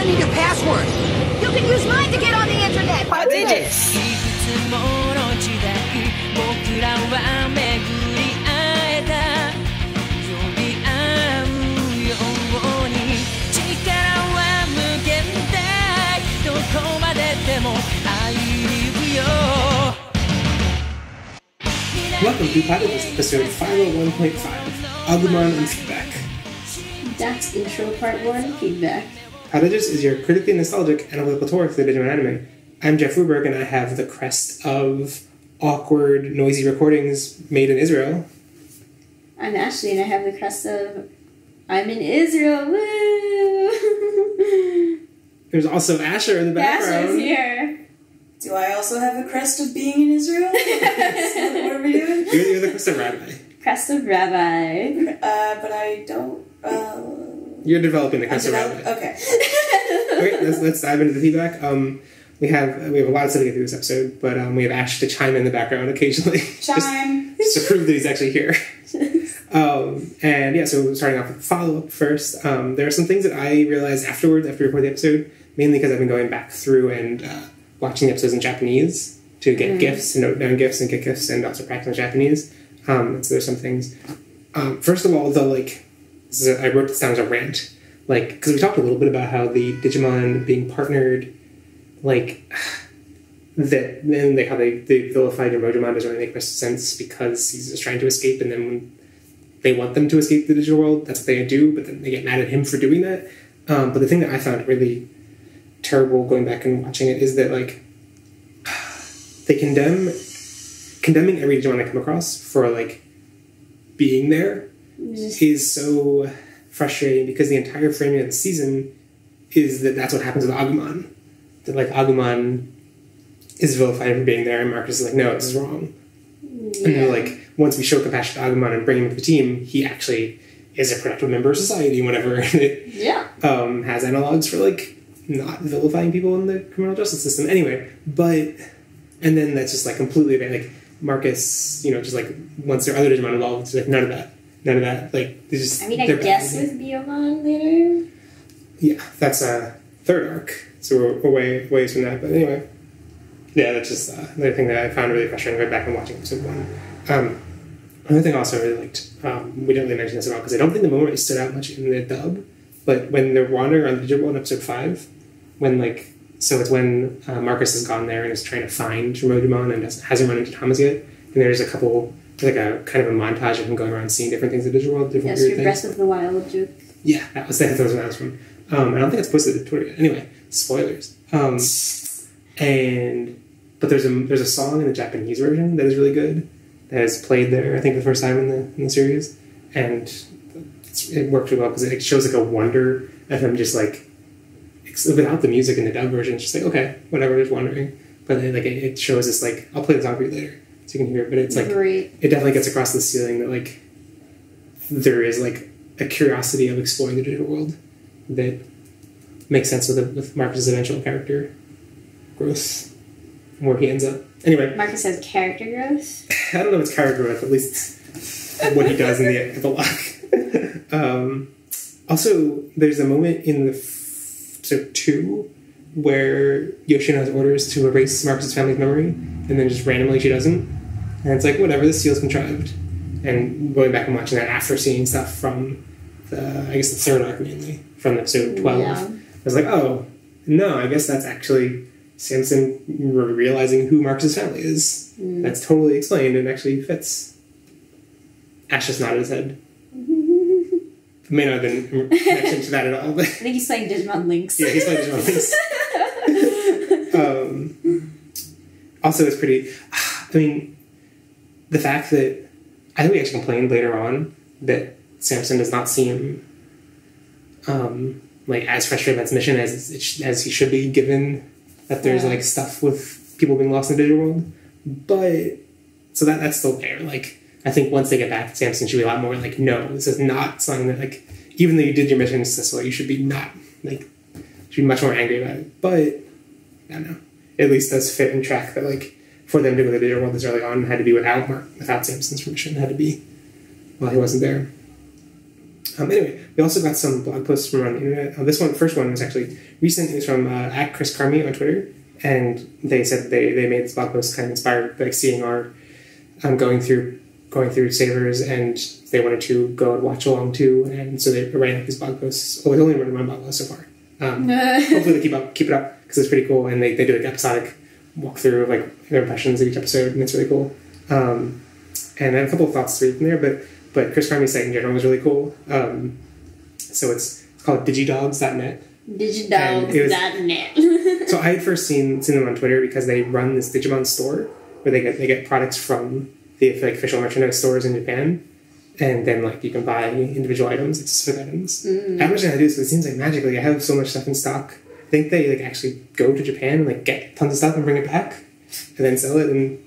gonna need your password. You can use mine to get on the internet. Digits. Welcome to Platypus episode 501.5, Agumon and Feedback. That's intro part 1, feedback. Platypus is your critically nostalgic analytical tour through the Digimon anime. I'm Jeff Ruberg, and I have the crest of awkward, noisy recordings made in Israel. I'm Ashley, and I have the crest of I'm in Israel, woo! There's also Asher in the background. Asher's here. Do I also have the crest of being in Israel? What are we doing? You're the crest of Rabbi. Crest of Rabbi. But I don't... You're developing the crest of Rabbi. Okay. Okay, let's dive into the feedback. We have a lot of stuff to get through this episode, but we have Ash to chime in the background occasionally. Chime! just to prove that he's actually here. And yeah, so starting off with follow-up first. There are some things that I realized afterwards, after we recorded the episode, mainly because I've been going back through and watching the episodes in Japanese to get GIFs, to note down GIFs and get GIFs, and also practice Japanese. So there's some things. First of all, I wrote this down as a rant, because we talked a little bit about how the Digimon being partnered, how they vilified Emojimon doesn't really make much sense because he's just trying to escape, and then when they want them to escape the digital world, that's what they do, but then they get mad at him for doing that. But the thing that I found really terrible going back and watching it is that they condemning every Digimon they come across for being there is so frustrating, because the entire framing of the season is that that's what happens with Agumon. That Agumon is vilified for being there, and Marcus is no, this is wrong. Yeah. And they're once we show compassion to Agumon and bring him to the team, he actually is a productive member of society, whatever. It has analogs for not vilifying people in the criminal justice system. Anyway, and then that's just completely Marcus, once there are other Digimon involved, it's none of that. None of that. I guess with Biyomon later. Yeah, that's a third arc. So we're ways from that. But anyway, yeah, that's just another thing that I found really frustrating right back when watching episode 1. Another thing I also really liked, we didn't really mention this at all, because I don't think the moment really stood out much in the dub, but when they're wandering around the digital world in episode 5, when so it's when Marcus has gone there and is trying to find Emojimon and hasn't run into Thomas yet, and there's a couple, a kind of a montage of him going around seeing different things in the digital world, different weird things. Breath of the Wild joke. Yeah, that was where that was from. I don't think it's posted to Twitter yet. Anyway, spoilers. But there's a song in the Japanese version that is really good, that is played there, I think, the first time in the series, and it worked really well because it shows a wonder of him just without the music in the dub version. It's just okay, whatever, just wondering. But then, it shows this I'll play the song for you later so you can hear it. But it's great. It definitely gets across the ceiling that there is a curiosity of exploring the digital world that makes sense with Marcus's eventual character growth, where he ends up. Anyway, Marcus has character growth. I don't know if it's character growth, at least what he does in the epilogue. Also, there's a moment in episode 2 where Yoshino has orders to erase Marcus's family's memory, and then just randomly she doesn't. And it's whatever, this feels contrived. And going back and watching that after seeing stuff from the third arc mainly, from episode 12, I was oh, no, I guess that's actually Samson realizing who Marcus's family is. That's totally explained and actually fits. Ash just nodded his head. It may not have been mentioned to that at all. But I think he's playing Digimon Links. Yeah, he's playing Digimon Links. Also, it's pretty... the fact that... I think we actually complained later on that Samson does not seem as frustrated about his mission as he should be, given that there's stuff with people being lost in the digital world. But so that's still there. I think once they get back, Samson should be a lot more no, this is not something that even though you did your mission successfully, you should be not should be much more angry about it. But I don't know. It at least does fit and track that for them to go to the digital world this early on, had to be without Samson's permission. It had to be while he wasn't there. Anyway, we also got some blog posts from around the internet. First one was actually recent. It was from at Chris Carmy on Twitter, and they said they made this blog post kind of inspired by seeing our going through Savers, and they wanted to go and watch along too, and so they're writing these blog posts. Oh, we've only written one blog post so far. Hopefully they keep it up because it's pretty cool, and they do like episodic walkthrough of like their impressions of each episode, and it's really cool. And I have a couple of thoughts to read from there, but Chris Carmy's site in general was really cool. So it's called digidogs.net. Digidogs.net. So I had first seen them on Twitter because they run this Digimon store where they get products from the like official merchandise stores in Japan, and then like you can buy individual items, like specific items. I don't understand how to do this, but it seems like magic. Like I have so much stuff in stock. I think they like actually go to Japan and like get tons of stuff and bring it back and then sell it, and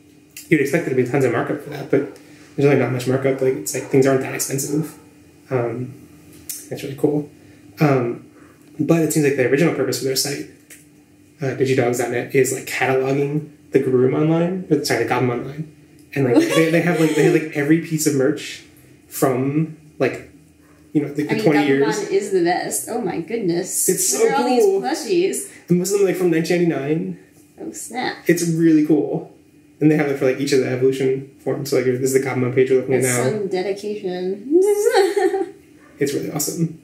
you'd expect there to be tons of markup for that, but there's really not much markup. Like it's like things aren't that expensive. It's really cool. But it seems like the original purpose of their site, digidogs.net, is like cataloging the Agumon line, the Agumon line, and like they have every piece of merch from like the 20 years. Agumon is the best. Oh my goodness! It's so Look at cool. all these plushies. And most of them like from 1999. Oh snap! It's really cool, and they have it for like each of the evolution forms. So like this is the Agumon page we're looking at now. Some dedication. It's really awesome.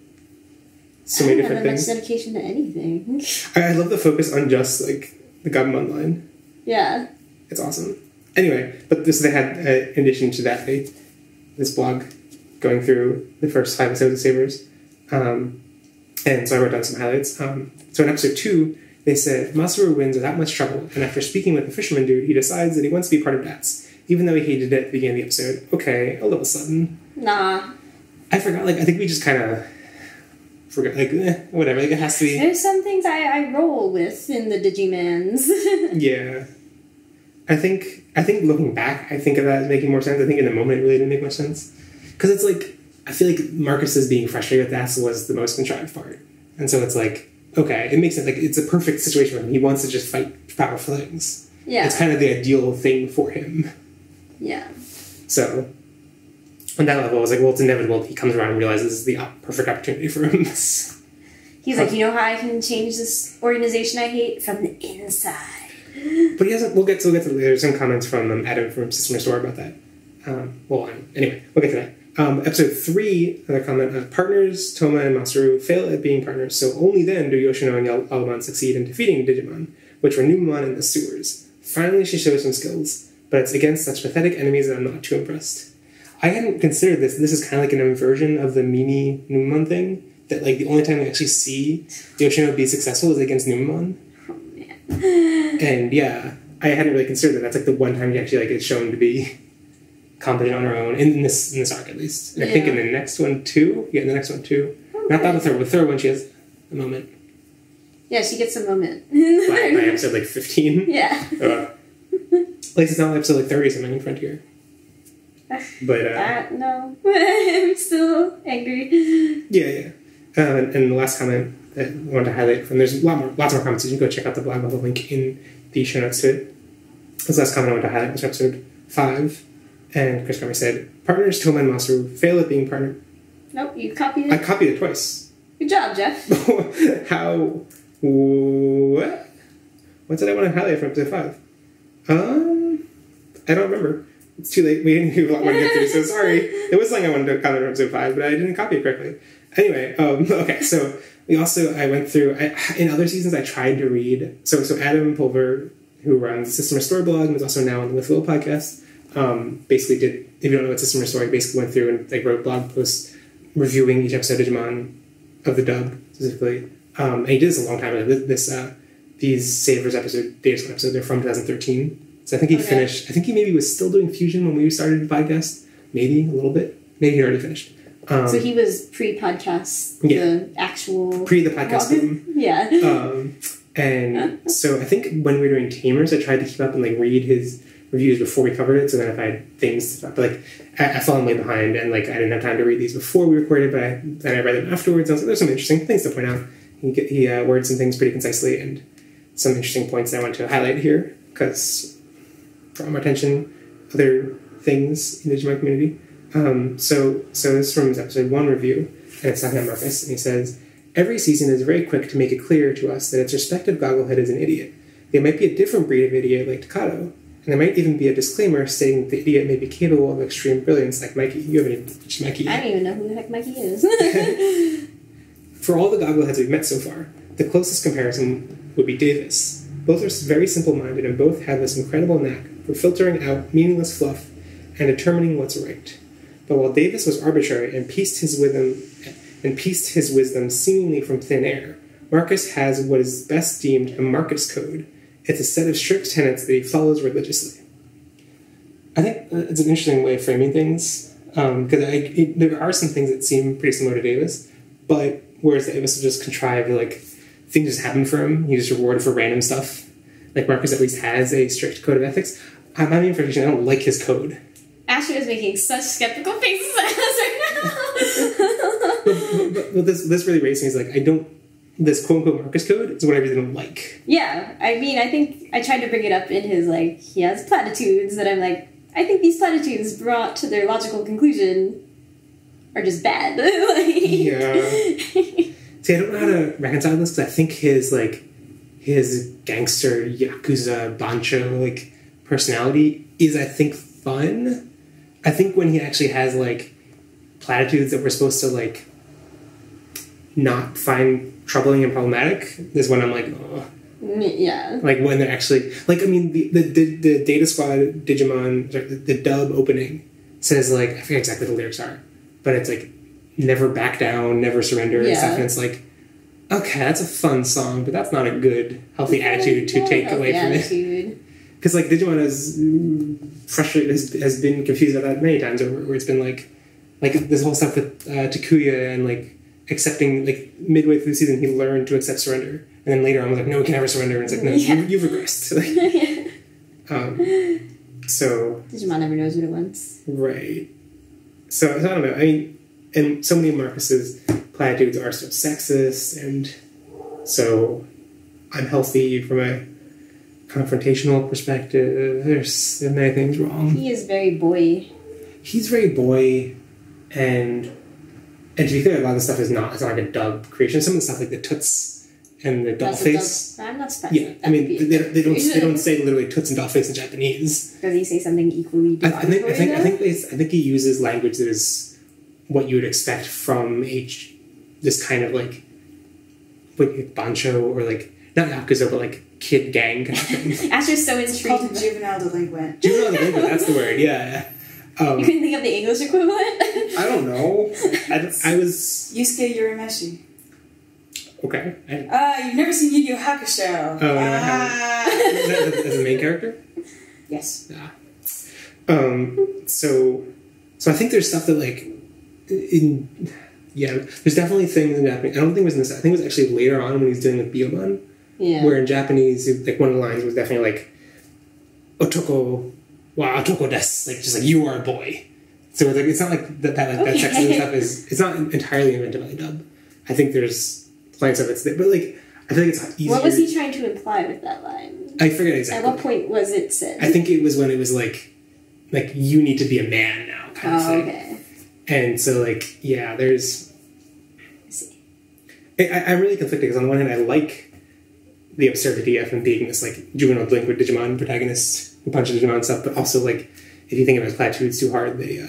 So many different things. Much dedication to anything. I love the focus on just like the Agumon line. Yeah. It's awesome. Anyway, but they had, in addition to that, this blog going through the first 5 episodes of Sabers. And so I wrote down some highlights. So in episode 2, they said, Masaru wins without much trouble, and after speaking with the fisherman dude, he decides that he wants to be part of DATS, even though he hated it at the beginning of the episode. Okay, a little sudden. Nah. I forgot, I think we just kind of forgot, whatever, it has to be... There's some things I roll with in the Digimans. Yeah. I think looking back, I think of that as making more sense. I think in the moment it really didn't make much sense. Because it's like, I feel like Marcus's being frustrated with that was the most contrived part. And so it's like, okay, it makes sense. Like, it's a perfect situation for him. He wants to just fight powerful things. Yeah. It's kind of the ideal thing for him. Yeah. So, on that level, I was like, well, it's inevitable. He comes around and realizes this is the perfect opportunity for him. He's like, you know how I can change this organization I hate? From the inside. But he hasn't. We'll get to there's some comments from Adam from System Restore about that. Anyway, we'll get to that. Episode 3, another comment: partners Toma and Masaru fail at being partners, so only then do Yoshino and Agumon succeed in defeating Digimon, which were Numemon in the sewers. Finally, she shows some skills, but it's against such pathetic enemies that I'm not too impressed. I hadn't considered this. This is kind of like an inversion of the Mimi Numemon thing. That like the only time we actually see Yoshino be successful is against Numemon. And yeah, I hadn't really considered that. That's like the one time you actually like is shown to be competent on her own in this arc at least. And I think in the next one too. Yeah, in the next one too. Okay. Not that the third. The third one she has a moment. Yeah, she gets a moment. by episode 15. Yeah. At least it's not episode 30 something in Frontier. But no, I'm still angry. Yeah. And the last comment that I wanted to highlight from there's lots more comments. You can go check out the blog. I'll have a link in the show notes to it. This last comment I wanted to highlight was episode 5, and Chris Carmy said, "Partners Toma and Masaru fail at being partner." Nope, you copied it. I copied it twice. Good job, Jeff. How? What? What did I want to highlight from episode 5? I don't remember. It's too late. We didn't do a lot more to get through, so sorry. There was something I wanted to comment from episode 5, but I didn't copy it correctly. Anyway, okay, so I went through, in other seasons I tried to read, so Adam Pulver, who runs System Restore blog and is also now on the With Will podcast, basically did, if you don't know what System Restore, he basically went through and wrote blog posts reviewing each episode of Digimon, of the dub specifically. And he did this a long time ago. These Savers episode, they're from 2013. So I think he finished, I think he maybe was still doing Fusion when we started the podcast. Maybe a little bit. Maybe he already finished. So he was pre-podcast, the actual... Pre the podcast room. Yeah. And so I think when we were doing Tamers, I tried to keep up and read his reviews before we covered it, so then if I had things to talk, but I fell way behind, and I didn't have time to read these before we recorded, but then I read them afterwards, and I was like, there's some interesting things to point out. He worded some things pretty concisely, and some interesting points that I want to highlight here, because draw more attention, other things in the Digimon community. So this is from his episode 1 review, and it's talking about Marcus, and he says, every season is very quick to make it clear to us that its respective gogglehead is an idiot. They might be a different breed of idiot like Takato, and there might even be a disclaimer stating that the idiot may be capable of extreme brilliance like Mikey. You haven't even touched Mikey yet. I don't even know who the heck Mikey is. For all the goggleheads we've met so far, the closest comparison would be Davis. Both are very simple-minded, and both have this incredible knack for filtering out meaningless fluff and determining what's right. But while Davis was arbitrary and pieced his wisdom seemingly from thin air, Marcus has what is best deemed a Marcus code. It's a set of strict tenets that he follows religiously. I think it's an interesting way of framing things, because there are some things that seem pretty similar to Davis, but whereas Davis will just contrive, like, things just happen for him, he's just rewarded for random stuff. Like, Marcus at least has a strict code of ethics. I'm having information, I don't like his code. Ashley is making such skeptical faces at us right now. but this really raised me. Is like, this quote-unquote Marcus code is what I really don't like. Yeah, I mean, I think I tried to bring it up in his, like, he has platitudes that I'm like, I think these platitudes brought to their logical conclusion are just bad. Yeah. See, I don't know how to reconcile this, because I think his gangster, Yakuza, Bancho, like, personality is, I think, fun. I think when he actually has, like, platitudes that we're supposed to, like, not find troubling and problematic is when I'm like, oh. Yeah. Like, when they're actually... Like, I mean, the Data Squad Digimon, the dub opening says, like, I forget exactly what the lyrics are, but it's, like, never back down, never surrender, and stuff, and it's like, okay, that's a fun song, but that's not a good, healthy attitude to take away from it. Because, like, Digimon is frustrated, has been confused about that many times over, where it's been, like this whole stuff with Takuya and, like, accepting, like, midway through the season, he learned to accept surrender. And then later on, was like, no, we can never surrender. And it's like, no, you've regressed. So... Digimon never knows what it wants. Right. So I don't know. I mean, and so many of Marcus's platitudes are so sexist and so unhealthy from a confrontational perspective. There's many things wrong. He is very boy. He's very boy, and to be fair, a lot of the stuff it's not like a dub creation. Some of the stuff, like the Toots and the Dollface. I'm not surprised. Yeah, I mean, they don't say literally Toots and Dollface in Japanese. Does he say something equally derogatory? I think he uses language that is what you would expect from this kind of like Bancho or like not Yakuza but like kid gang kind of thing. Ash's so It's intrigued. called juvenile delinquent. Juvenile delinquent, that's the word. Yeah. You couldn't think of the English equivalent? I don't know. I was Yusuke Urameshi. okay. You've never seen Yu Yu Hakusho. Oh, as a main character. Yes. Yeah. So I think there's stuff that like there's definitely things in Japanese. I don't think it was in this. I think it was actually later on when he's dealing with Biyomon. Yeah. Where in Japanese, like one of the lines was definitely like otoko wa otoko desu, like just like you are a boy. So like it's not like that sexism stuff is. It's not entirely invented by the dub. I think there's plenty of stuff that's there, but like I think it's easier. What was he trying to imply with that line? I forget exactly. At what point was it said? I think it was when it was like you need to be a man now kind of thing. Okay. And so like there's. I'm really conflicted because on the one hand I like the absurdity of him being this like juvenile delinquent Digimon protagonist who punches Digimon and stuff, but also like if you think of his platitudes too hard, they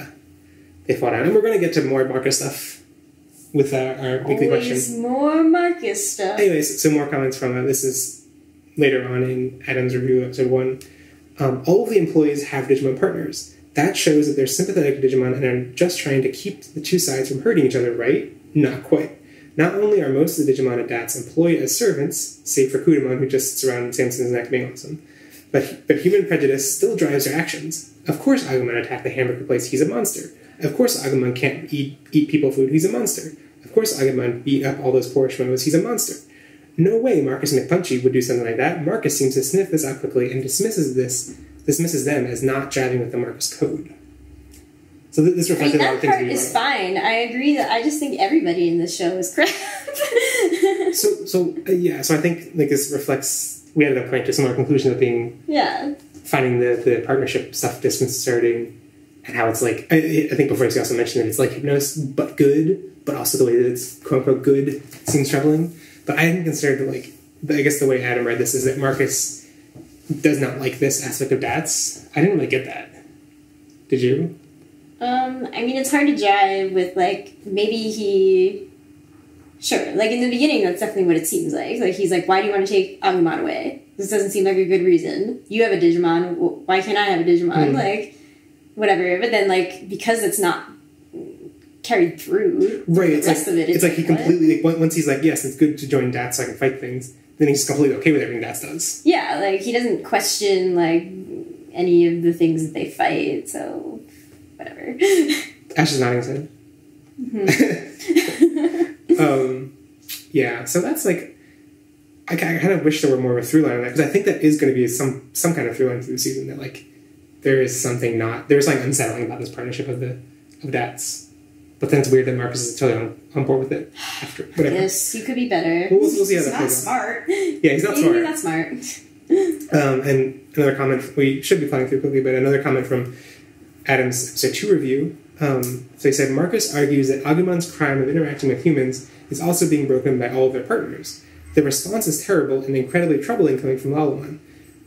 fall down. And we're going to get to more Marcus stuff with our weekly question. More Marcus stuff. Anyways, so more comments from this is later on in Adam's review, episode 1. All of the employees have Digimon partners. That shows that they're sympathetic to Digimon and are just trying to keep the two sides from hurting each other, right? Not quite. Not only are most of the Digimon at DATS employed as servants, save for Kudamon, who just sits around Samson's neck being awesome, but human prejudice still drives their actions. Of course Agumon attacked the hamburger place, he's a monster. Of course Agumon can't eat people food, he's a monster. Of course Agumon beat up all those poor Shimonos, he's a monster. No way Marcus McPunchy would do something like that. Marcus seems to sniff this out quickly and dismisses them as not jiving with the Marcus code. So this reflected a lot of things. That part is fine. I agree that I just think everybody in this show is crap. So I think like this reflects. We ended up coming to similar conclusions of being finding the partnership stuff disconcerting, and how it's like, I think before you also mentioned that it's like Hypnos, but good, but also the way that it's quote unquote good seems troubling. But I hadn't considered like, I guess the way Adam read this is that Marcus does not like this aspect of DATS. I didn't really get that. Did you? I mean, it's hard to jive with, like, maybe he... Sure, like, in the beginning, that's definitely what it seems like. Like, he's like, why do you want to take Agumon away? This doesn't seem like a good reason. You have a Digimon, why can't I have a Digimon? Like, whatever. But then, like, because it's not carried through right, the it's rest like, of it, it's like he completely, like, once he's like, yes, it's good to join DATS so I can fight things, then he's completely okay with everything DATS does. Yeah, like, he doesn't question, like, any of the things that they fight, so... whatever. Ash is nodding his head. Yeah, so that's like, I kind of wish there were more of a through line on that, because I think that is going to be some kind of through line through the season, that like there's something unsettling about this partnership of DATS. But then it's weird that Marcus is totally on board with it after whatever. Yes, he could be better. We'll see how He's that not plays out. smart. Yeah, he's not smart. He's not smart. And another comment, we should be playing through quickly, but another comment from Adam's episode 2 review. So he said, Marcus argues that Agumon's crime of interacting with humans is also being broken by all of their partners. The response is terrible and incredibly troubling coming from Lalomon.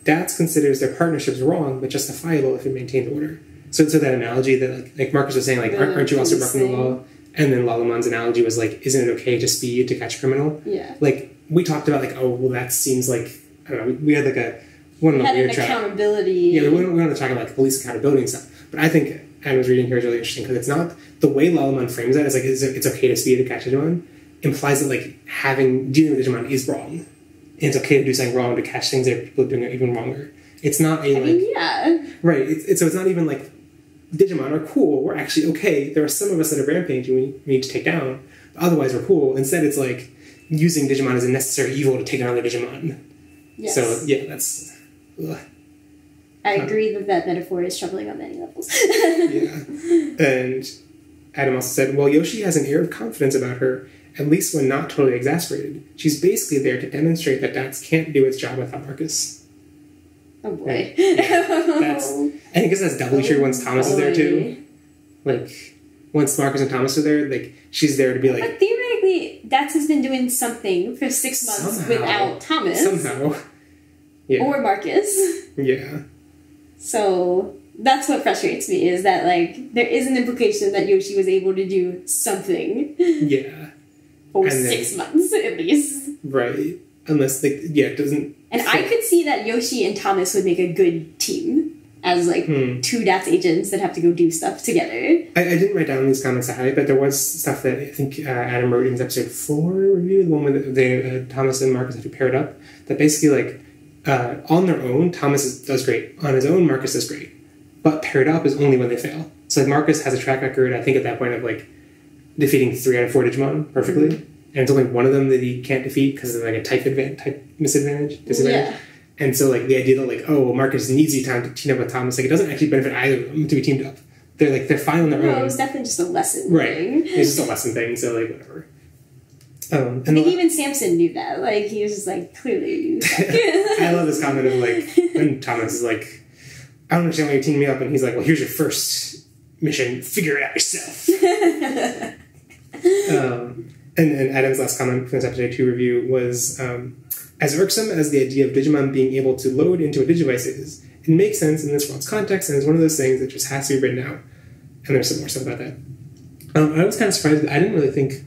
DATS considers their partnerships wrong, but justifiable if it maintains order. So that analogy that like Marcus was saying, like, aren't you also breaking the law? And then Lalomon's analogy was like, isn't it okay to speed to catch a criminal? Yeah. Like, we talked about like, oh, well, that seems like, I don't know, we had like a We had an accountability. Yeah, we want to talk about like police accountability and stuff. But I think Adam's reading here is really interesting because it's not the way Lalomon frames that. It's like it's okay to speed to catch a Digimon implies that like dealing with Digimon is wrong, and it's okay to do something wrong to catch things that people are doing it even wronger. It's not a right. So it's not even like Digimon are cool. We're actually okay. There are some of us that are rampaging we need to take down. But otherwise, we're cool. Instead, it's like using Digimon as a necessary evil to take down the Digimon. Yes. So yeah, that's. Ugh. I agree that metaphor is troubling on many levels. Yeah. And Adam also said, well, Yoshi has an air of confidence about her, at least when not totally exasperated. She's basically there to demonstrate that DATS can't do its job without Marcus. Oh boy. I guess that's doubly true once Thomas is there too. Like, once Marcus and Thomas are there, like, she's there to be like... But theoretically, DATS has been doing something for 6 months without Thomas. Somehow. Yeah. Or Marcus. Yeah. So that's what frustrates me, is that, like, there is an implication that Yoshi was able to do something. Yeah. For 6 months, at least. Right. Unless, like, it doesn't... And I could see that Yoshi and Thomas would make a good team as, like, 2 DATS agents that have to go do stuff together. I didn't write down these comments to highlight, but there was stuff that I think Adam wrote in his episode 4 review, the one with Thomas and Marcus had to pair it up, that basically, like, on their own, Thomas does great. On his own, Marcus does great. But paired up is only when they fail. So like Marcus has a track record, I think at that point, of like defeating 3 out of 4 Digimon perfectly. And it's only one of them that he can't defeat because of like a type disadvantage. Yeah. And so like the idea that like, oh, well, Marcus needs you time to team up with Thomas, like it doesn't actually benefit either of them to be teamed up. They're fine on their own. No, it was definitely just a lesson thing. It's just a lesson thing, so like whatever. I think even Samson knew that. Like, he was just like, clearly. I love this comment of like, when Thomas is like, I don't understand why you're teaming me up, and he's like, well, here's your first mission, figure it out yourself. And Adam's last comment from this episode 2 review was, as irksome as the idea of Digimon being able to load into a Digivice is, it makes sense in this world's context, and it's one of those things that just has to be written out. And there's some more stuff about that. I was kind of surprised. I didn't really think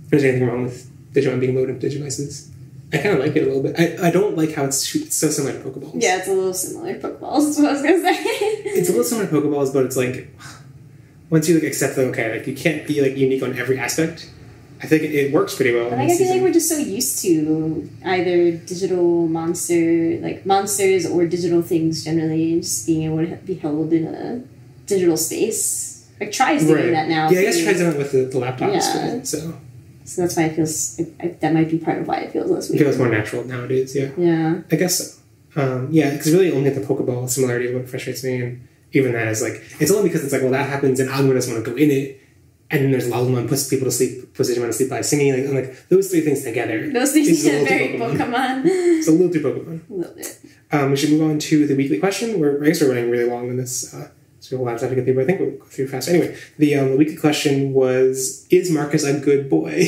there's anything wrong with Digimon being loaded into Digivices. I kind of like it a little bit. I don't like how it's so similar to Pokeballs. Yeah, it's a little similar to Pokeballs, is what I was going to say. It's a little similar to Pokeballs, but it's like, once you like accept that, okay, like you can't be like unique on every aspect, I think it works pretty well. But like, I feel like we're just so used to either digital monsters or digital things generally, just being able to be held in a digital space. Like, Try's doing that now. Yeah, I guess Try's done it with the laptops. Yeah. Right? So that's why it feels... that might be part of why it feels less weird. It feels more natural nowadays, yeah. Yeah. I guess so. Yeah, because really only the Pokeball similarity is what frustrates me, and even that is like... It's only because it's like, well, that happens and Agumon doesn't want to go in it, and then there's Lalomon puts people to sleep, puts Digimon to sleep by singing, like those 3 things together. Those things are very Pokemon. It's a little too Pokemon. A little bit. We should move on to the weekly question. I guess we're running really long in this So a lot of stuff to get through, but I think we'll go through fast. Anyway, the weekly question was, is Marcus a good boy?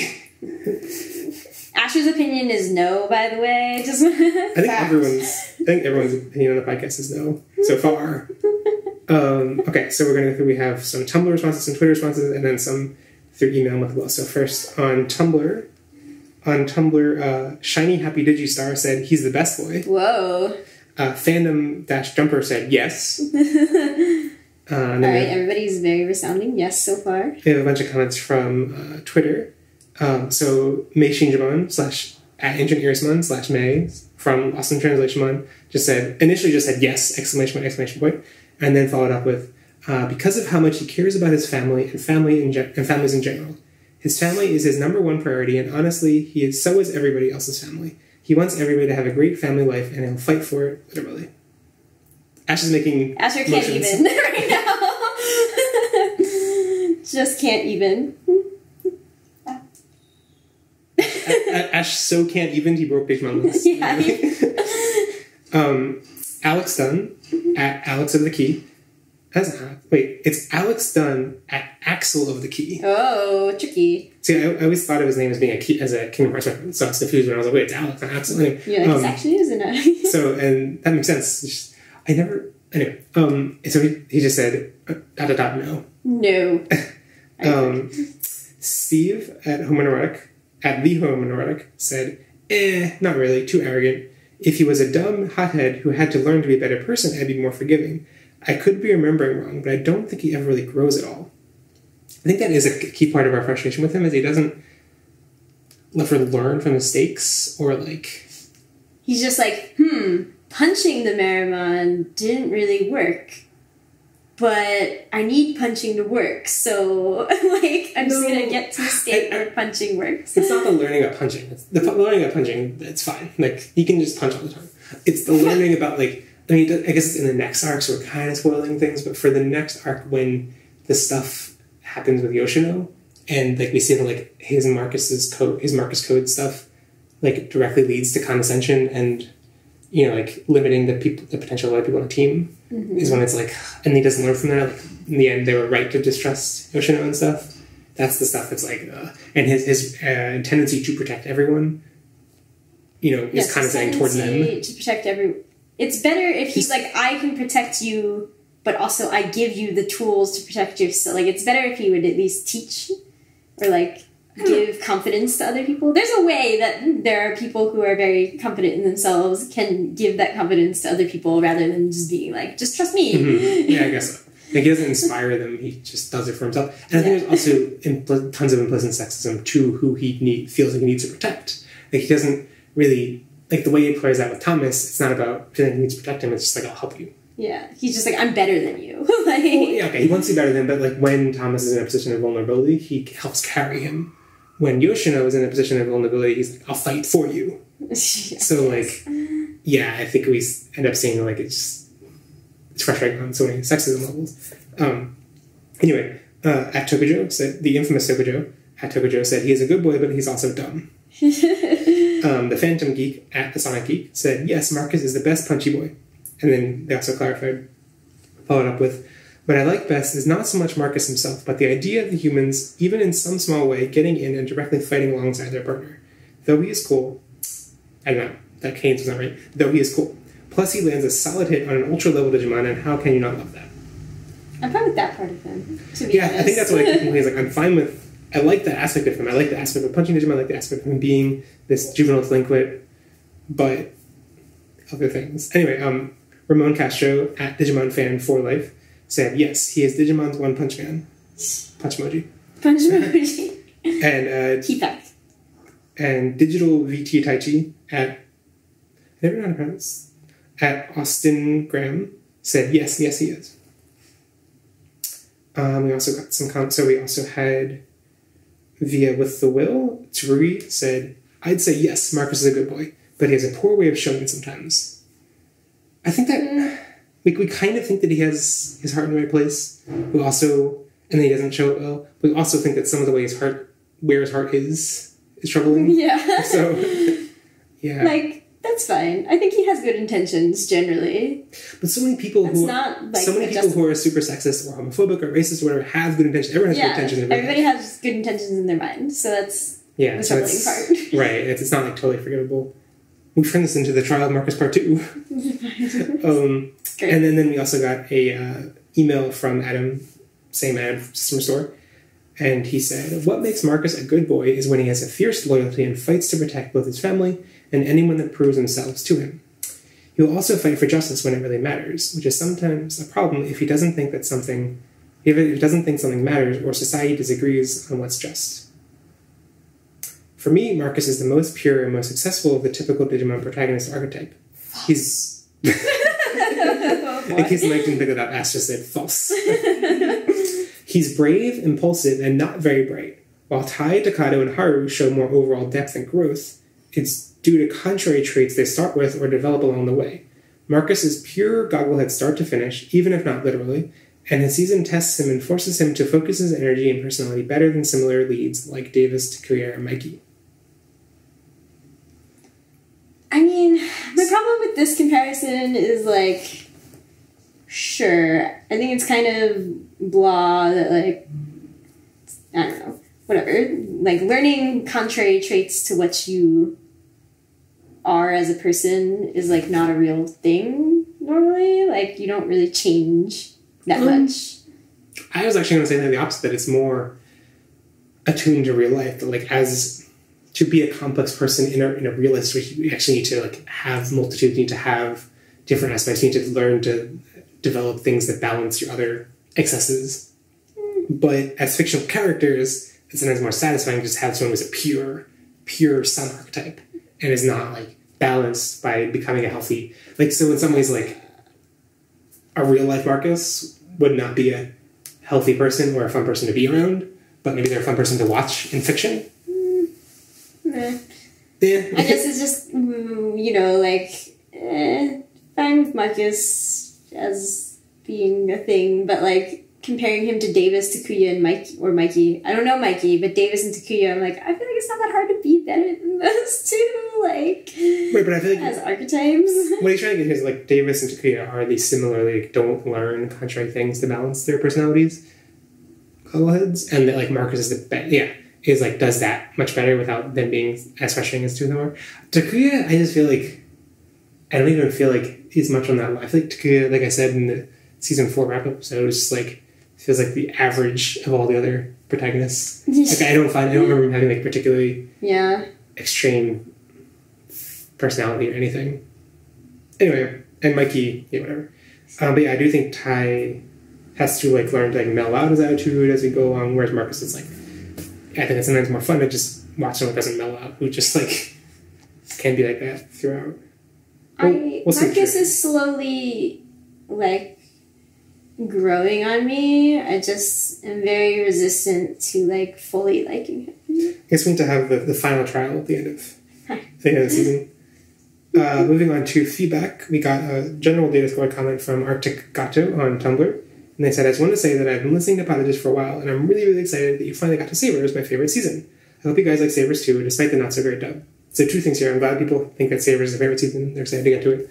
Asher's opinion is no, by the way. Just I think everyone's opinion on the podcast is no so far. Okay, so we're going to go through, we have some Tumblr responses, some Twitter responses, and then some through email with well. So first on Tumblr, Shiny Happy Digistar said, he's the best boy. Whoa. Fandom-Jumper said yes. All right, everybody's very resounding yes so far. We have a bunch of comments from Twitter. So Mei Shinjimon @ May from Lost in Translation initially just said yes, exclamation point, and then followed up with, because of how much he cares about his family and families in general. His family is his number one priority, and honestly, so is everybody else's family. He wants everybody to have a great family life, and he'll fight for it, literally. Asher can't even right now. Just can't even. Ash so can't even, he broke Digimon lists. Yeah. Alex Dunn @ Alex of the Key. It's Alex Dunn @ Axel of the Key. Oh, tricky. See, I always thought of his name as being a Kingdom Hearts reference, so I was confused when I was like, wait, it's Alex, not Axel. Anyway, it's actually, isn't it? So, and that makes sense. So he just said, ... no. No. Steve @ The Homoerotic said, not really, too arrogant. If he was a dumb hothead who had to learn to be a better person, I'd be more forgiving. I could be remembering wrong, but I don't think he ever really grows at all. I think that is a key part of our frustration with him, is he doesn't ever learn from mistakes, or like... He's just like, punching the Merimon didn't really work. But I need punching to work, so I'm just gonna get to the state where punching works. It's not the learning about punching. It's the learning about punching, it's fine. Like, he can just punch all the time. It's the learning about, I guess it's in the next arc, so we're kind of spoiling things, but for the next arc, when the stuff happens with Yoshino, and we see that his Marcus code stuff directly leads to condescension and limiting the potential of other people on the team, is when it's and he doesn't learn from that. In the end, they were right to distrust Yoshino and stuff. That's the stuff that's and his tendency to protect everyone, is condescending towards them. To protect everyone. It's better if he's I can protect you, but also I give you the tools to protect yourself. It's better if he would at least teach, or give confidence to other people. There's a way that there are people who are very confident in themselves can give that confidence to other people rather than just being just trust me. Mm-hmm. Yeah, I guess so. He doesn't inspire them, he just does it for himself. And I think there's also tons of implicit sexism to who he feels like he needs to protect. He doesn't really, the way he plays that with Thomas, it's not about feeling he needs to protect him, it's just I'll help you. Yeah, he's just I'm better than you. He wants to be better than him, but when Thomas is in a position of vulnerability, he helps carry him. When Yoshino is in a position of vulnerability, he's I'll fight for you. So, I think we end up seeing, it's frustrating on so many sexism levels. Anyway, at Tokujo said, the infamous Tokujo, at Tokujo said, he is a good boy, but he's also dumb. The Phantom Geek, at the Sonic Geek, said, yes, Marcus is the best punchy boy. And then they also followed up with, what I like best is not so much Marcus himself, but the idea of the humans, even in some small way, getting in and directly fighting alongside their partner. Though he is cool. I don't know, that Keynes was not right. Though he is cool. Plus he lands a solid hit on an ultra-level Digimon, and how can you not love that? I'm fine with that part of him, to be honest. I think that's what I keep complaining. I'm fine with... I like that aspect of him. I like the aspect of punching Digimon. I like the aspect of him being this juvenile delinquent, but other things. Anyway, Ramon Castro, at Digimon Fan for Life, said, yes, he is Digimon's One Punch Man. Punch emoji. Punch emoji. And, Key fact. And Digital VT Taichi at, I never know how to pronounce, at Austin Graham, said, yes, he is. We also got some comments. So we also had, via With the Will, Tsurui said, I'd say yes, Marcus is a good boy, but he has a poor way of showing it sometimes. I think that... we kind of think that he has his heart in the right place. We also, and then he doesn't show it well. We also think that some of the way his heart is troubling. Yeah. So, yeah. That's fine. I think he has good intentions generally. But so many people That's not, like, so many people who are super sexist or homophobic or racist or whatever have good intentions. Everyone has good intentions. Everybody has good intentions in their mind, so that's the troubling part. Right. It's not like totally forgivable. We turn this into the trial of Marcus Part 2. Great. And then we also got a email from Adam, same Adam from System Restore, and he said, "What makes Marcus a good boy is when he has a fierce loyalty and fights to protect both his family and anyone that proves themselves to him. He will also fight for justice when it really matters, which is sometimes a problem if he doesn't think something matters or society disagrees on what's just. For me, Marcus is the most pure and most successful of the typical Digimon protagonist archetype. He's..." In case Mike didn't pick it up, Ash just said false. "He's brave, impulsive, and not very bright. While Tai, Takato, and Haru show more overall depth and growth, it's due to contrary traits they start with or develop along the way. Marcus is pure gogglehead start to finish, even if not literally, and the season tests him and forces him to focus his energy and personality better than similar leads like Davis, Takuya, and Mikey." I mean, my problem with this comparison is, like, sure, I think it's kind of blah that, like, I don't know, whatever. Like, learning contrary traits to what you are as a person is, like, not a real thing normally. Like, you don't really change that much. I was actually going to say the opposite, that it's more attuned to real life, that, like, as... to be a complex person in a realist, you actually need to, like, have multitude, you need to have different aspects, you need to learn to develop things that balance your other excesses. But as fictional characters, it's sometimes more satisfying to just have someone who's a pure sun archetype and is not, like, balanced by becoming a healthy... Like, so in some ways, like, a real-life Marcus would not be a healthy person or a fun person to be around, but maybe they're a fun person to watch in fiction. Yeah. I guess it's just, you know, like, fine with Marcus as being a thing, but, like, comparing him to Davis, Takuya, and Mikey. I don't know Mikey, but Davis and Takuya, I'm like, I feel like it's not that hard to be better than those two, like, right, but I feel like as archetypes. What he's trying to get here is, like, Davis and Takuya are these similarly, like, don't learn contrary things to balance their personalities, cuddleheads, and that, like, Marcus is the best, is, like, does that much better without them being as frustrating as two of them are. Takuya, I just feel like, I don't even feel like he's much on that level. I feel like Takuya, like I said in the season 4 wrap-up episode, is just, like, feels like the average of all the other protagonists. Like, I don't remember him having, like, particularly extreme personality or anything. Anyway, and Mikey, whatever. But yeah, I do think Tai has to, like, learn to, like, mellow out his attitude as we go along, whereas Marcus is, like, I think it's sometimes more fun to just watch someone who doesn't mellow out, who just, like, can be like that throughout. Marcus is slowly, like, growing on me. I just am very resistant to, like, fully liking him. I guess we need to have the final trial at the end of the season. Moving on to feedback, we got a general data score comment from Arctic Gato on Tumblr. And they said, "I just want to say that I've been listening to Podages for a while, and I'm really, really excited that you finally got to Sabers, my favorite season. I hope you guys like Sabers too, despite the not-so-great dub." So two things here. I'm glad people think that Sabers is their favorite season. They're excited to get to it.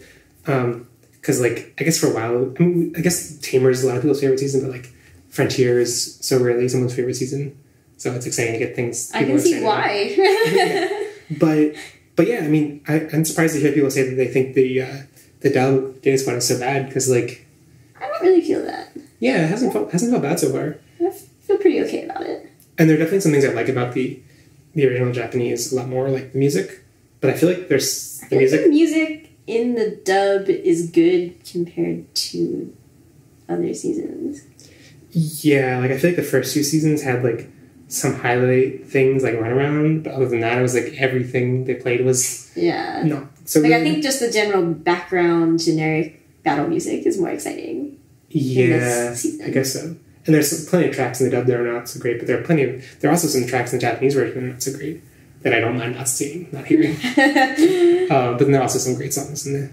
Because, like, I guess for a while... I mean, I guess Tamer is a lot of people's favorite season, but, like, Frontier is so rarely someone's favorite season. So it's exciting to get things... I can see why. But yeah, I mean, I'm surprised to hear people say that they think the dub data squad is so bad, because, like... I don't really feel that. Yeah, it hasn't felt bad so far. I feel pretty okay about it. And there are definitely some things I like about the original Japanese a lot more, like the music. But I feel like there's the music. The music in the dub is good compared to other seasons. Yeah, like I feel like the first 2 seasons had like some highlight things like Run Around, but other than that, it was like everything they played was not so. Like good. I think just the general background generic battle music is more exciting. Yeah, I guess so. And there's plenty of tracks in the dub that are not so great, but there are also some tracks in the Japanese version that are not so great that I don't mind not seeing, not hearing. But then there are also some great songs in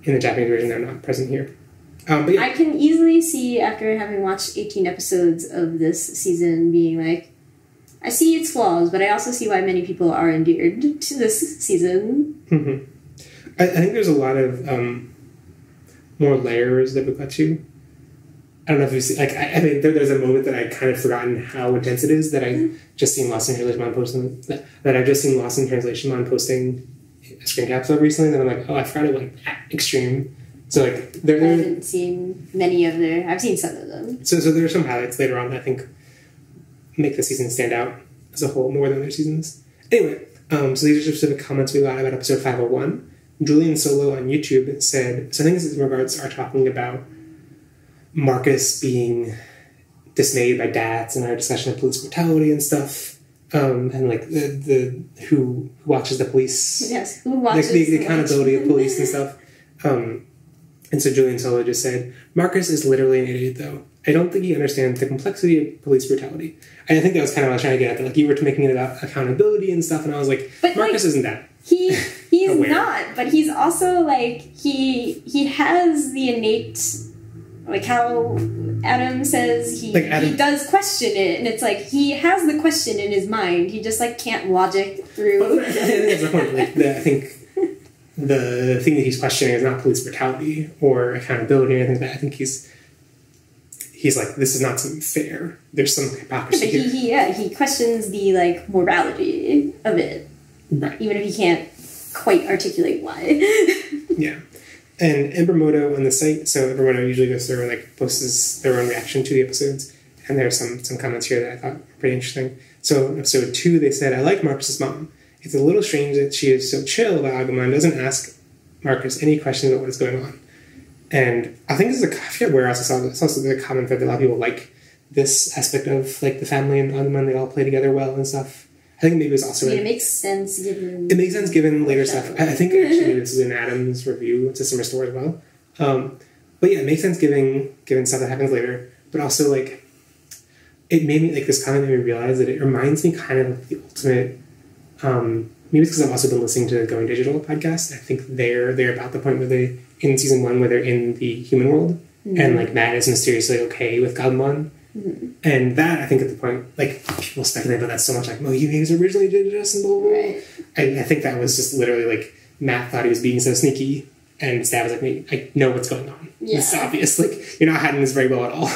the Japanese version that are not present here. But yeah. I can easily see, after having watched 18 episodes of this season, being like, I see its flaws, but I also see why many people are endeared to this season. I think there's a lot of more layers that we got to. I don't know if you see, like, I mean, there's a moment that I'd kind of forgotten how intense it is that I've just seen Lost in Translation posting, that I've just seen Lost in Translation posting screen caps of recently, and I'm like, oh, I forgot it went extreme. So, like, I haven't seen many of their, I've seen some of them. So there are some highlights later on that I think make the season stand out as a whole more than their seasons. Anyway, so these are specific comments we got about episode 501. Julian Solo on YouTube said, so I think this in regards are talking about Marcus being dismayed by DATS and our discussion of police brutality and stuff, and like the who watches the police, yes, who watches like the accountability of police and stuff. And so Julian Solo just said, Marcus is literally an idiot, though. I don't think he understands the complexity of police brutality. And I think that was kind of what I was trying to get at. Like, you were making it about accountability and stuff, and I was like, but Marcus isn't that. He's not, but he's also, like, he has the innate, like how Adam says he does question it, and it's like, he has the question in his mind. He just, like, can't logic through. But I think that's the point. Like, I think the thing that he's questioning is not police brutality or accountability or anything like that. I think he's like, this is not something fair. There's some hypocrisy here. He questions the, like, morality of it. Right. Even if he can't quite articulate why. Yeah. And Embermoto on the site, so Embermoto usually goes through and, like, posts their own reaction to the episodes. And there are some comments here that I thought were pretty interesting. So in episode 2, they said, I like Marcus's mom. It's a little strange that she is so chill about Agumon, doesn't ask Marcus any questions about what is going on. And I think this is I forget where else I saw this. It's also the comment that a lot of people like this aspect of, like, the family and Agumon, they all play together well and stuff. I think maybe it was also... it makes sense given... It makes sense given later stuff. I think actually this is in Adam's review to some Restore as well. But yeah, it makes sense given stuff that happens later. But also, like, it made me, like, this comment made me realize that it reminds me kind of of the ultimate... maybe it's because I've also been listening to the Going Digital podcast. I think they're about the point where they, in season 1, where they're in the human world, and, like, Matt is mysteriously okay with Agumon. And that, I think, at the point, like, people speculate about that so much, like, well, he was originally Digitus and blah, blah, blah. Right. I think that was just literally, like, Matt thought he was being so sneaky, and his dad was like, I know what's going on. Yeah. It's obvious. Like, you're not hiding this very well at all.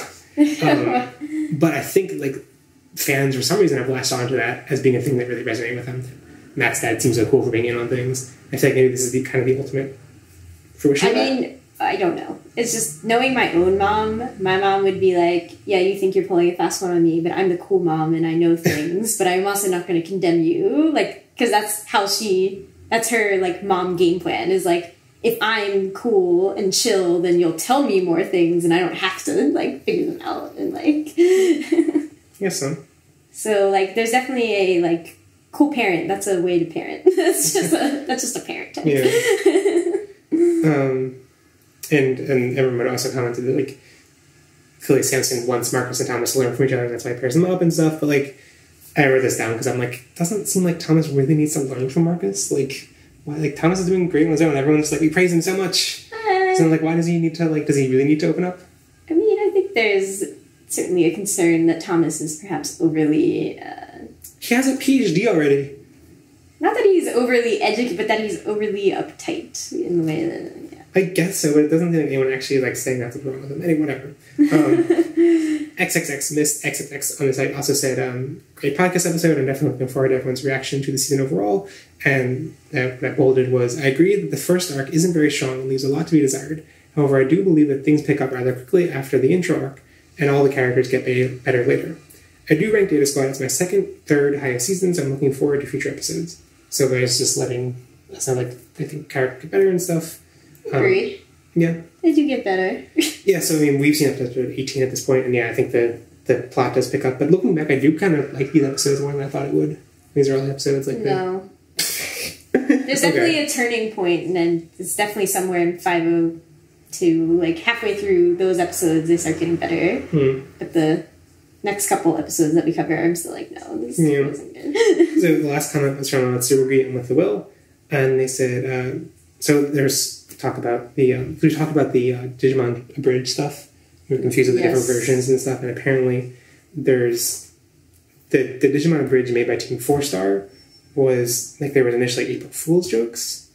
But I think, like, fans, for some reason, have latched onto that as being a thing that really resonated with them. Matt's dad seems so cool for being in on things. I think maybe this is kind of the ultimate fruition of that. I mean, I don't know. It's just knowing my own mom. My mom would be like, yeah, you think you're pulling a fast one on me, but I'm the cool mom and I know things, but I'm also not going to condemn you. Like, because that's how that's her, like, mom game plan is, like, if I'm cool and chill, then you'll tell me more things and I don't have to, like, figure them out. And, like... Yes, so. So, like, there's definitely a, like, cool parent. That's a way to parent. that's just a parent type. Yeah. And everyone also commented that, like, Philly Sampson wants Marcus and Thomas to learn from each other, and that's why he pairs them up and stuff. But, like, I wrote this down because I'm like, doesn't seem like Thomas really needs to learn from Marcus. Like, why? Like, Thomas is doing great on his own. Everyone's like, we praise him so much. So, like, why does he need to, like, does he really need to open up? I mean, I think there's certainly a concern that Thomas is perhaps overly... He has a PhD already. Not that he's overly educated, but that he's overly uptight in the way that... Yeah. I guess so, but it doesn't think anyone actually, like, saying that's what's wrong with him. Anyway, whatever. XXX Miss XXX on the site also said, great podcast episode. I'm definitely looking forward to everyone's reaction to the season overall. And what I bolded was, I agree that the first arc isn't very strong and leaves a lot to be desired. However, I do believe that things pick up rather quickly after the intro arc, and all the characters get better later. I do rank Data Squad as my second, third highest season, so I'm looking forward to future episodes. So guys, just letting us know, like, I think characters get better and stuff. Agreed. Yeah. They do get better. Yeah, so I mean, we've seen episode 18 at this point, and yeah, I think the plot does pick up. But looking back, I do kind of like these episodes more than I thought it would. These early episodes, like no. There's definitely a turning point, and then it's definitely somewhere in 502, like halfway through those episodes, they start getting better. But the next couple episodes that we cover, I'm still like, no, this isn't good. So the last comment was from Tsurugi and With the Will, and they said, so there's talk about the Digimon Abridged stuff. We were confused with the different versions and stuff, and apparently there's the Digimon Abridged made by Team 4 Star was, like, there was initially April Fool's jokes,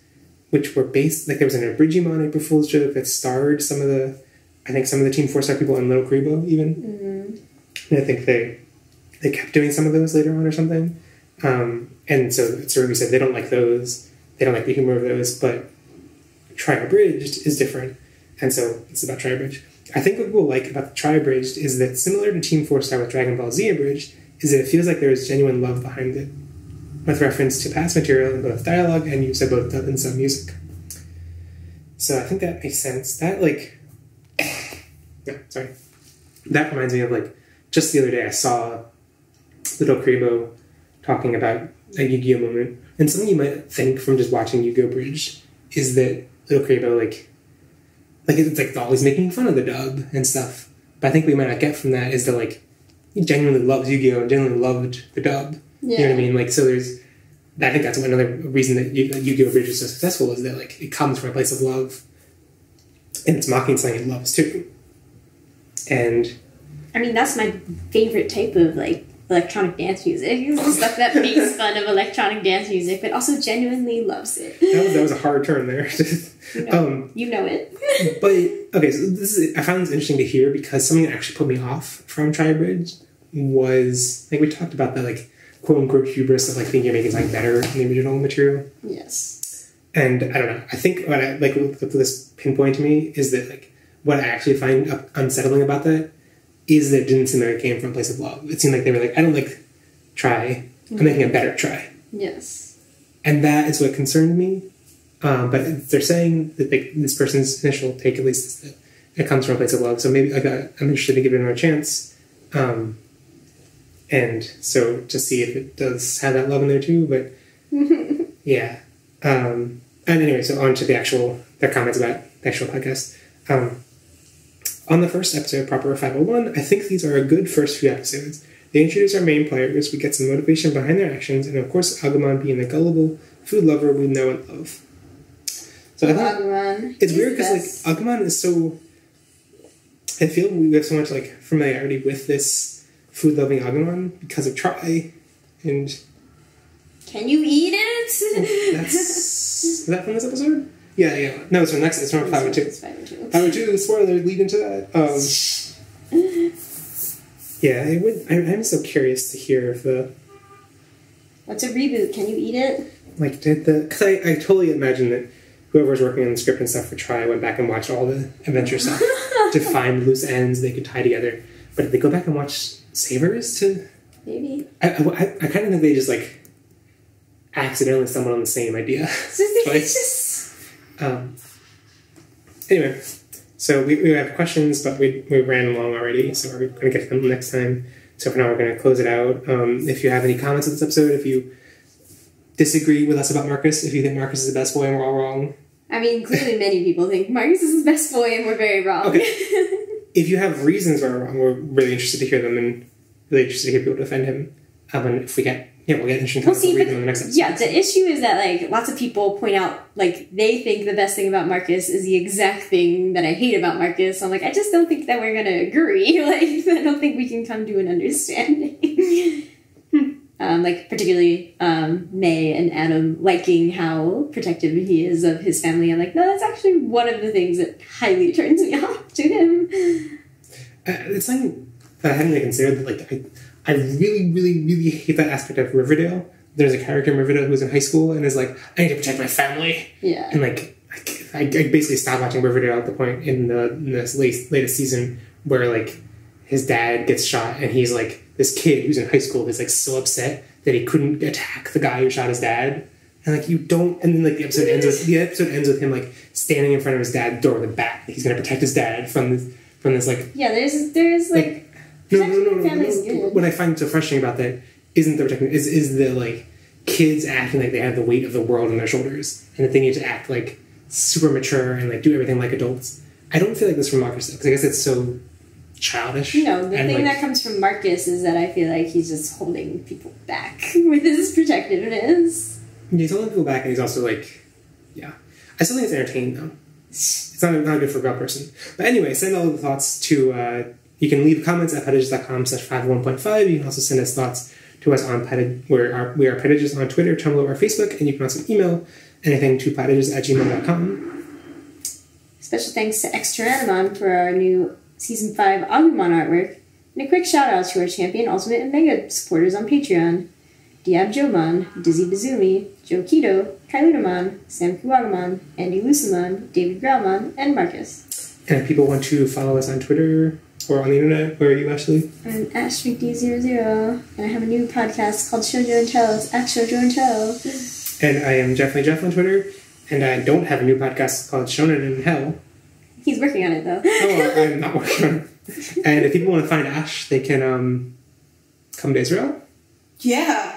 which were based, like there was an Digimon April Fool's joke that starred some of the Team 4-Star people and Little Kuribo even. Mm-hmm. And I think they kept doing some of those later on or something. And so Ruby said they don't like those. They don't like the humor of those, but Tri-Abridged is different. And so it's about Tri-Abridged. I think what we'll like about the Tri-Abridged is that similar to Team 4-Star with Dragon Ball Z Abridged, is that it feels like there is genuine love behind it, with reference to past material in both dialogue and use of both dub and sub music. So I think that makes sense. That, like... yeah, sorry. That reminds me of, like, just the other day I saw Little Kuribo talking about a Yu-Gi-Oh moment. And something you might think from just watching Yu-Gi-Oh! Bridge is that Little Kuribo, like it's like always making fun of the dub and stuff. But I think what we might not get from that is that, like, he genuinely loves Yu-Gi-Oh! And genuinely loved the dub. Yeah. You know what I mean? Like, so there's... I think that's another reason that Yu-Gi-Oh! Bridge is so successful, is that, like, it comes from a place of love. And it's mocking something it loves, too. And... I mean, that's my favorite type of, like, electronic dance music. Stuff that makes fun of electronic dance music, but also genuinely loves it. That was a hard turn there. You know it. But, okay, so I found this interesting to hear, because something that actually put me off from Tri-Bridge was, like, we talked about that, like, quote-unquote hubris of, like, thinking you're making something better than the original material. Yes. And, I don't know, I think what I, like, this pinpoint to me is that, like, what I actually find unsettling about that is that it didn't seem like it came from a place of love. It seemed like they were like, I don't like Try. I'm making a better Try. Yes. And that is what concerned me. But they're saying that this person's initial take, at least, is that it comes from a place of love. So maybe I'm interested to give it another chance. And so to see if it does have that love in there too. But yeah. And anyway, so on to their comments about the actual podcast. On the first episode of Proper 501, I think these are a good first few episodes. They introduce our main players, we get some motivation behind their actions, and of course Agumon being the gullible food lover we know and love. So I thought it's weird because, like, Agumon is so... I feel we have so much, like, familiarity with this food-loving Agumon because of Try, and... Can you eat it? Is that from this episode? Yeah. No, it's from 502. It's 502. 502, spoilers lead into that. Yeah, I'm so curious to hear if the... What's a reboot? Can you eat it? Like, because I totally imagine that whoever's working on the script and stuff for Try went back and watched all the adventure stuff to find loose ends they could tie together. But did they go back and watch Savers to... Maybe. I kind of think they just, like, accidentally stumbled on the same idea. Anyway, so we have questions, but we ran along already, so we're going to get to them next time. So for now, we're going to close it out. If you have any comments on this episode, if you disagree with us about Marcus, if you think Marcus is the best boy and we're all wrong. I mean, clearly many people think Marcus is the best boy and we're very wrong. Okay. If you have reasons why we're wrong, we're really interested to hear them and really interested to hear people defend him. And if we get... Yeah, we'll get interesting comments in the next episode. Yeah, the issue is that, like, lots of people point out, like, they think the best thing about Marcus is the exact thing that I hate about Marcus. So I'm like, I just don't think that we're going to agree. Like, I don't think we can come to an understanding. Like, particularly May and Adam liking how protective he is of his family. I'm like, no, that's actually one of the things that highly turns me off to him. It's something that I hadn't really considered. That, like, I really, really, really hate that aspect of Riverdale. There's a character in Riverdale who's in high school and is like, I need to protect my family. Yeah. And, like, I basically stopped watching Riverdale at the point in this latest season where, like, his dad gets shot and he's, like, this kid who's in high school is, like, so upset that he couldn't attack the guy who shot his dad. And, like, you don't... And then, like, the episode ends with him, like, standing in front of his dad's door with a bat. He's going to protect his dad from this, like... Yeah, there's like No. What I find so frustrating about that isn't the protection, is the, like, kids acting like they have the weight of the world on their shoulders, and that they need to act, like, super mature and, like, do everything like adults. I don't feel like this from Marcus, though, because I guess it's so childish. No, the thing that comes from Marcus is that I feel like he's just holding people back with his protectiveness. He's holding people back, and he's also, like, yeah. I still think it's entertaining, though. It's not good for a girl person. But anyway, send all the thoughts to... you can leave comments at petages.com/501.5. You can also send us thoughts to us on we are Petages on Twitter, Tumblr, or Facebook, and you can also email anything to pottages@gmail.com. Special thanks to Extra Animon for our new Season 5 Agumon artwork. And a quick shout out to our champion Ultimate and Mega supporters on Patreon. Diab Jomon, Dizzy Bazumi, Joe Keto, Kailunamon, Sam Kuwagamon, Andy Lusamon, David Grauman, and Marcus. And if people want to follow us on Twitter or on the internet, where are you, Ashley? I'm AshMcD00, and I have a new podcast called Shoujo and Tell. It's at Shoujo and Tell. And I am Definitely Jeff on Twitter, and I don't have a new podcast called Shonen in Hell. He's working on it, though. Oh, I'm not working on it. And if people want to find Ash, they can come to Israel. Yeah.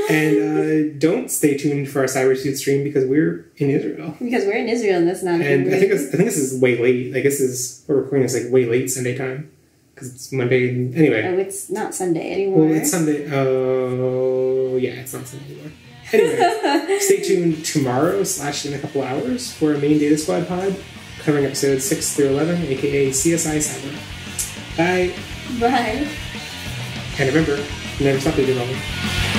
And don't stay tuned for our Cybersuit stream because we're in Israel. Because we're in Israel, and that's not a And good I think this is way late. Like we're recording this like way late Sunday time because it's Monday. Anyway. Oh, it's not Sunday anymore. Well, it's Sunday. Oh, yeah, it's not Sunday anymore. Anyway, stay tuned tomorrow / in a couple hours for a main Data Squad pod covering episodes 6 through 11, aka CSI Cyber. Bye. Bye. And remember, never stop digimon.